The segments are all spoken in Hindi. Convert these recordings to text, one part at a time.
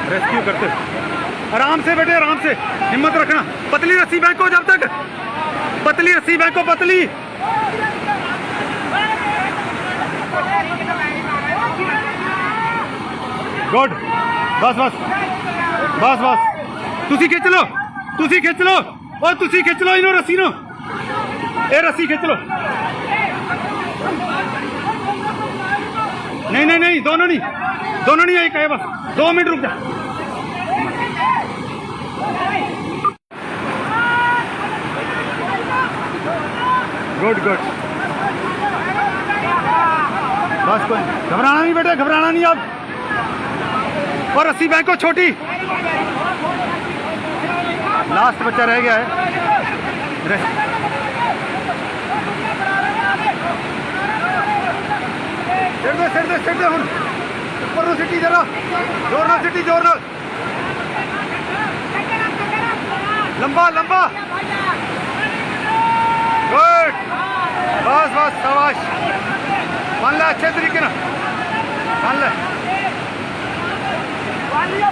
रेस्क्यू करते। आराम से बेटे, आराम से, हिम्मत रखना। पतली रस्सी फेंको, जब तक पतली रस्सी फेंको, पतली। गुड, बस बस बस बस, तुसी खिंच लो, तुसी खिंच लो, और तुसी खिंच लो इनो रस्सी नो, ए रस्सी खिंच लो। नहीं नहीं नहीं, दोनों नहीं एक है, बस 2 मिनट रुक जा। गुड गुड, बस कोई घबराना नहीं बेटे, घबराना नहीं अब। और रस्सी फेंको छोटी, लास्ट बच्चा रह गया है। सिर दे हुन ऊपर नो सिटी, जरा जोर नाल सिटी, जोर नाल, लंबा लंबा। गुड, बस बस, शाबाश। मान ले अच्छे तरीके ना, मान ले।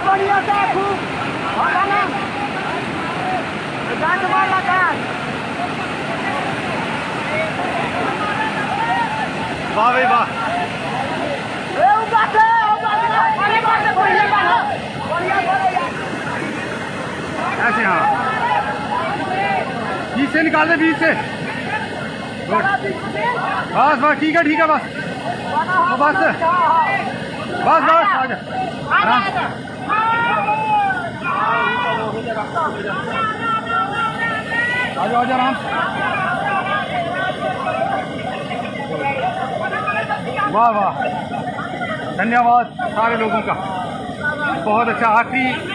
बढ़िया से खूब वाह भाई वाह। ऐसे हाँ, बीच से निकाल दे, बीच से। बस बस, ठीक है ठीक है, बस बस बस बस, आ जा आराम से। आ जाओ आराम से। वाह वाह, धन्यवाद सारे लोगों का, बहुत अच्छा। आखिरी